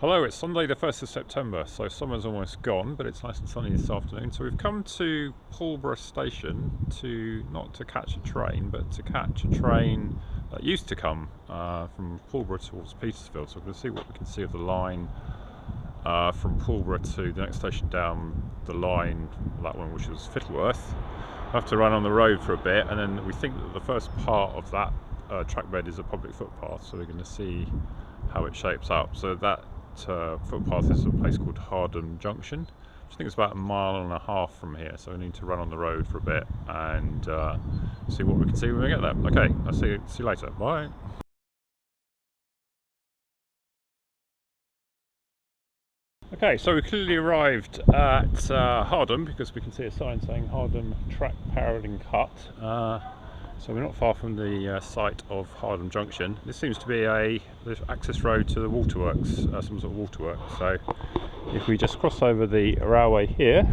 Hello, it's Sunday the 1st of September, so summer's almost gone, but it's nice and sunny this afternoon. So we've come to Pulborough Station not to catch a train, but to catch a train that used to come from Pulborough towards Petersfield. So we're going to see what we can see of the line from Pulborough to the next station down the line, that one which was Fittleworth. We'll have to run on the road for a bit, and then we think that the first part of that track bed is a public footpath, so we're going to see how it shapes up. So that footpath is a place called Hardham Junction. I think it's about 1.5 miles from here, so we need to run on the road for a bit and see what we can see when we get there. Okay, I'll see you later. Bye. Okay, so we clearly arrived at Hardham because we can see a sign saying Hardham Track Paralleling Cut. So we're not far from the site of Hardham Junction. This seems to be the access road to the waterworks, some sort of waterworks. So if we just cross over the railway here.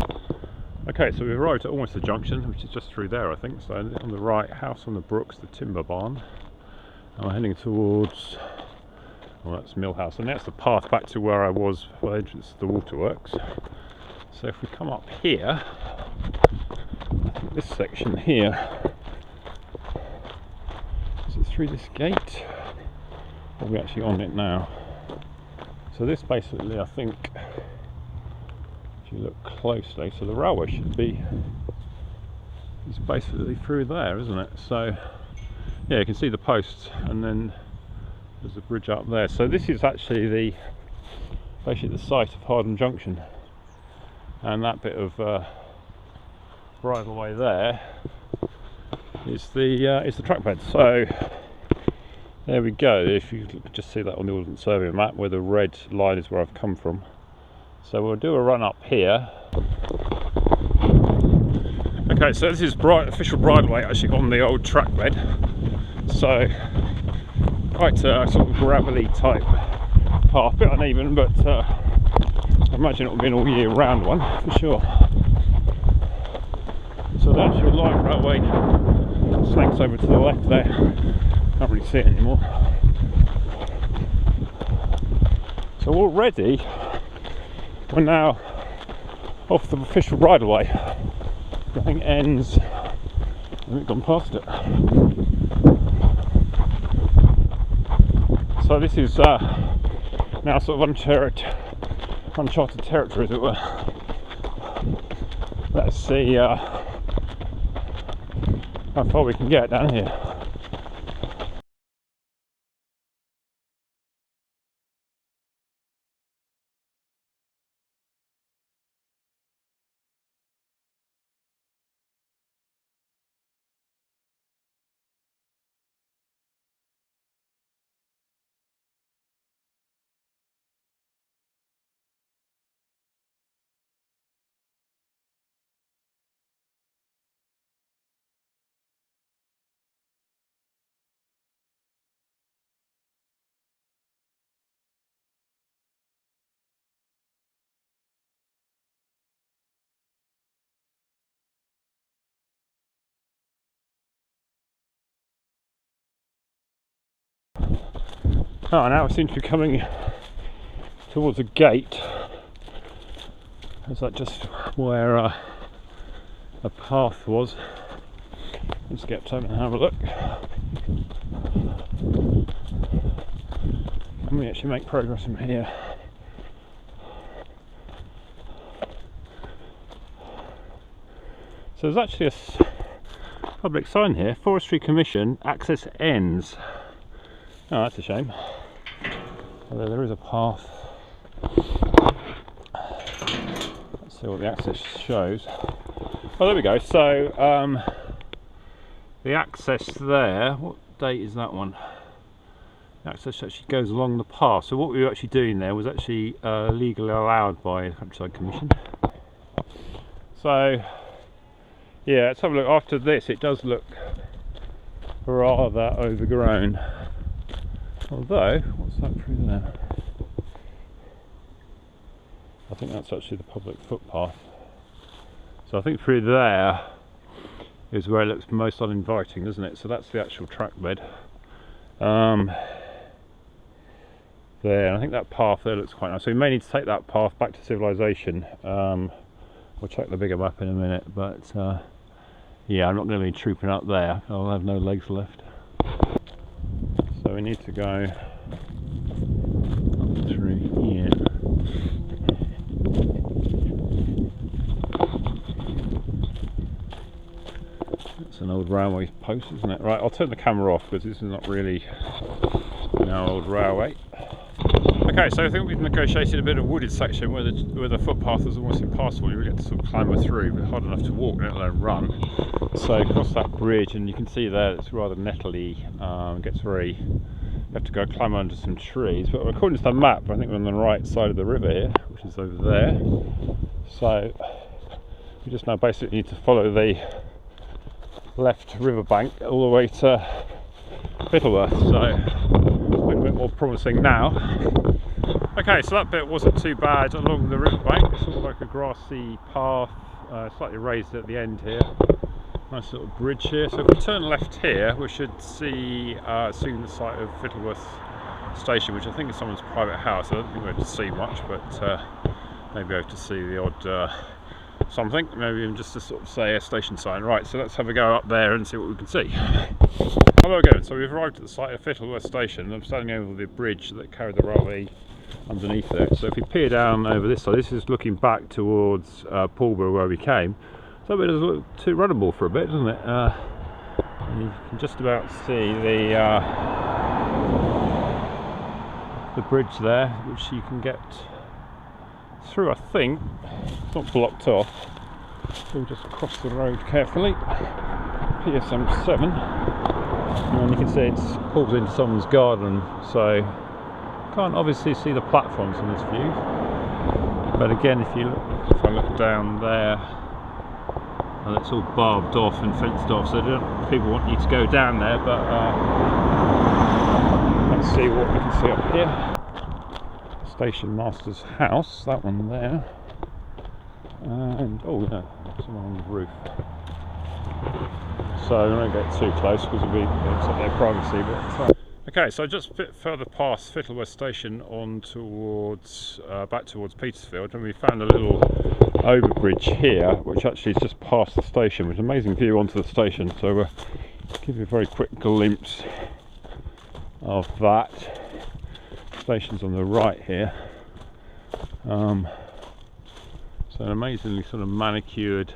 Okay, so we've arrived at almost the junction, which is just through there I think. So on the right, House on the Brooks, the timber barn. And we're heading towards, well, that's Mill House, and that's the path back to where I was for the entrance to the waterworks. So if we come up here, I think this section here, through this gate, or are we actually on it now? So this basically, I think, if you look closely, so the railway should be, it's basically through there, isn't it? So yeah, you can see the posts, and then there's a bridge up there. So this is actually basically the site of Hardham Junction, and that bit of bridleway there is the track bed. So there we go. If you could just see that on the Ordnance Survey map, where the red line is where I've come from. So we'll do a run up here. Okay, so this is official bridleway actually on the old track bed. So quite a sort of gravelly type path, a bit uneven, but I imagine it will be an all year round one for sure. So the actual light railway snakes over to the left there. Can't really see it anymore. So already we're now off the official bridleway. I think ends, we've gone past it. So this is now sort of uncharted territory, as it were. Let's see how far we can get down here. Oh, now we seem to be coming towards a gate. Is that just where a path was? Let's get up and have a look. Can we actually make progress from here? So there's actually a public sign here, Forestry Commission, access ends. Oh, that's a shame. Although there is a path. Let's see what the access shows. Oh, there we go. So the access there, what date is that one? The access actually goes along the path. So what we were actually doing there was actually legally allowed by the Countryside Commission. So yeah, let's have a look. After this, it does look rather overgrown. Although, what's that through there? I think that's actually the public footpath. So I think through there is where it looks most uninviting, doesn't it? So that's the actual track bed. there, and I think that path there looks quite nice. So we may need to take that path back to civilization. We'll check the bigger map in a minute, but yeah, I'm not going to be trooping up there. I'll have no legs left. So we need to go up through here. It's an old railway post, isn't it? Right, I'll turn the camera off because this is not really an old railway. Okay, so I think we've negotiated a bit of wooded section where the footpath is almost impassable. You really get to sort of clamber through, but hard enough to walk, let alone run. So across that bridge, and you can see there it's rather nettly. Gets very. You have to go climb under some trees. But according to the map, I think we're on the right side of the river here, which is over there. So we just now basically need to follow the left river bank all the way to Fittleworth. So looking a bit more promising now. Okay, so that bit wasn't too bad along the riverbank. It's sort of like a grassy path, slightly raised at the end here. Nice little bridge here. So if we turn left here, we should see soon the site of Fittleworth Station, which I think is someone's private house. I don't think we're able to see much, but maybe able to see the odd something. Maybe even just to sort of say a station sign. Right, so let's have a go up there and see what we can see. Hello again. So we've arrived at the site of Fittleworth Station. I'm standing over the bridge that carried the railway underneath there. So if we peer down over this side, this is looking back towards Pulborough where we came. So it does look too runnable for a bit, doesn't it? You can just about see the bridge there, which you can get through. I think it's not blocked off. So we'll just cross the road carefully. PSM7, and you can see it pulls into someone's garden. So can't obviously see the platforms in this view, but again, if I look down there, well, it's all barbed off and fenced off, so people want you to go down there, but let's see what we can see up here. Station master's house, that one there, and oh yeah, someone on the roof. So I won't get too close because it'll be upset their privacy, but okay, so just a bit further past Fittleworth Station on towards back towards Petersfield, and we found a little overbridge here, which actually is just past the station, with an amazing view onto the station. So we'll give you a very quick glimpse of that. The station's on the right here. So an amazingly sort of manicured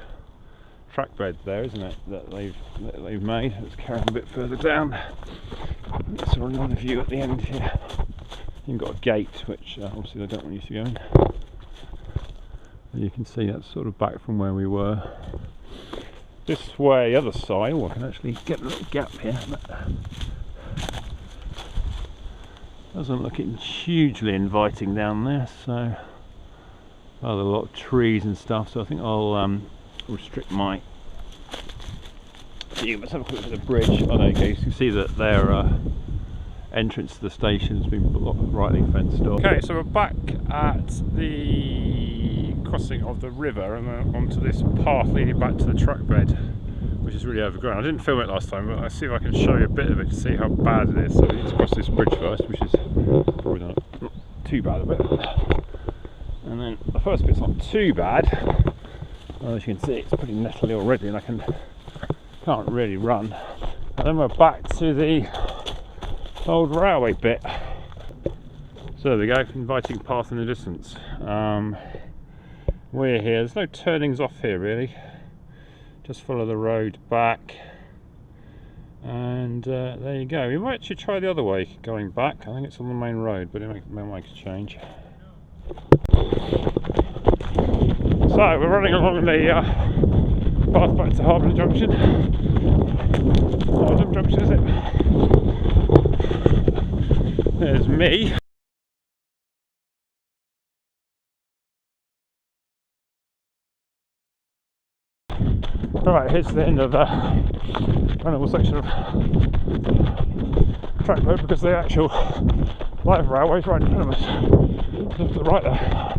trackbed there, isn't it, that they've made. Let's carry on a bit further down. Let's have another view at the end here. You've got a gate, which obviously they don't want you to go in. You can see that's sort of back from where we were. This way, the other side, I can actually get a little gap here. Doesn't look hugely inviting down there, so rather a lot of trees and stuff. So I think I'll restrict my view. Let's have a quick look at the bridge. Oh, there you go. You can see that their entrance to the station has been rightly fenced off. Okay, so we're back at the crossing of the river and then onto this path leading back to the trackbed, which is really overgrown. I didn't film it last time, but I'll see if I can show you a bit of it to see how bad it is. So we need to cross this bridge first, which is probably not too bad a bit. And then the first bit's not too bad. As you can see, it's pretty nettly already, and I can't really run. And then we're back to the old railway bit. So there we go, inviting path in the distance. We're here. There's no turnings off here really. Just follow the road back, and there you go. We might actually try the other way going back. I think it's on the main road, but it might make a change. So we're running along the path back to Hardham Junction. Hardham Junction, is it? There's me. Alright, here's the end of the runnable section of track road, because the actual live railway is right in front of us. Just to the right there.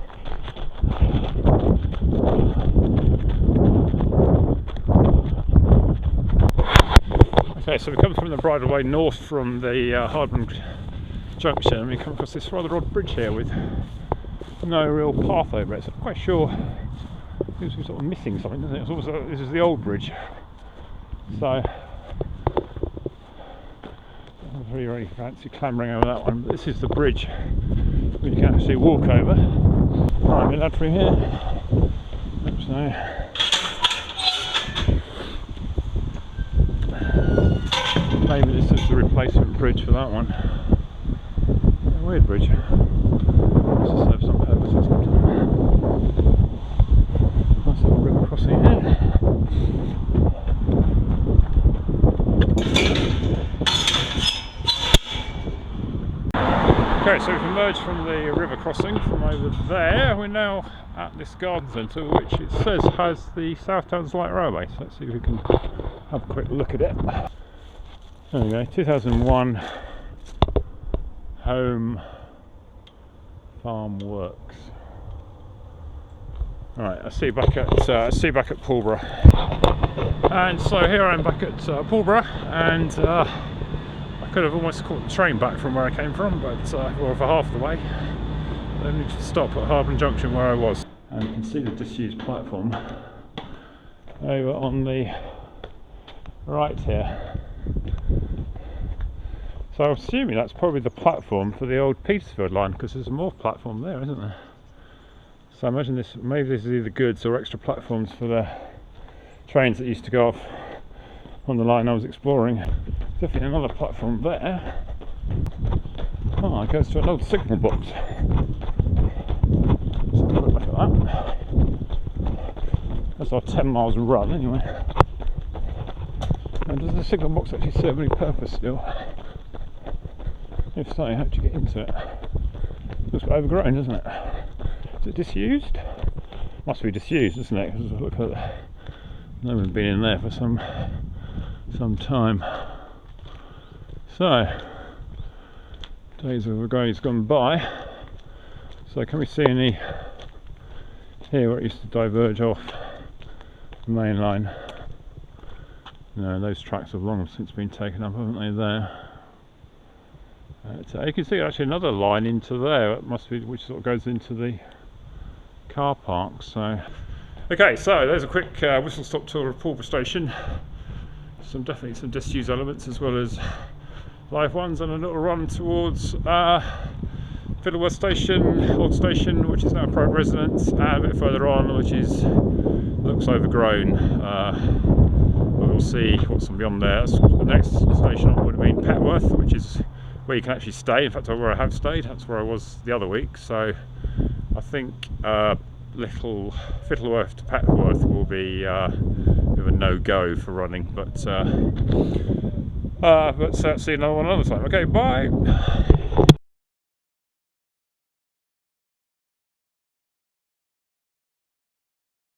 Okay, so we come from the bridleway north from the Hardham Junction, and we come across this rather odd bridge here with no real path over it. So I'm quite sure this was sort of missing something, doesn't it? It's also, this is the old bridge, so I'm very fancy clambering over that one. But this is the bridge we can actually walk over. Right, we'll add through here. So maybe this is the replacement bridge for that one. A weird bridge. This just serves some purpose at some time. Nice little river crossing here. Okay, so we've emerged from the river crossing from over there. We're now at this garden centre, which it says has the South Downs Light Railway. So let's see if we can have a quick look at it. There we go, 2001 Home Farm Works. Right, I see you back at Pulborough. And so here I am back at Pulborough, and I could have almost caught the train back from where I came from, but we're over half the way. I need to stop at Hardham Junction where I was. And you can see the disused platform over on the right here. So I'm assuming that's probably the platform for the old Petersfield line, because there's more platform there, isn't there? So I imagine this, maybe this is either goods or extra platforms for the trains that used to go off on the line I was exploring. Definitely another platform there. Oh, it goes to an old signal box. Let's have a look at that. That's our 10 miles run anyway. And does the signal box actually serve any purpose still? If so, how'd you get into it? Looks overgrown, doesn't it? Is it disused? Must be disused, isn't it? Because look at that. No one's been in there for some time. So, days of ago's gone by. So can we see any here where it used to diverge off the main line? No, those tracks have long since been taken up, haven't they, there? You can see actually another line into there, it must be, which sort of goes into the car park. So, okay, so there's a quick whistle stop tour of Pulborough Station. Definitely some disused elements as well as live ones, and a little run towards Fittleworth Station, old station, which is now a private residence, and a bit further on, which looks overgrown. But we'll see what's beyond there. The next station on would have been Petworth, which is where you can actually stay. In fact, where I have stayed, that's where I was the other week. So I think little Fittleworth to Petworth will be a no-go for running, but see another one another time. Okay, bye.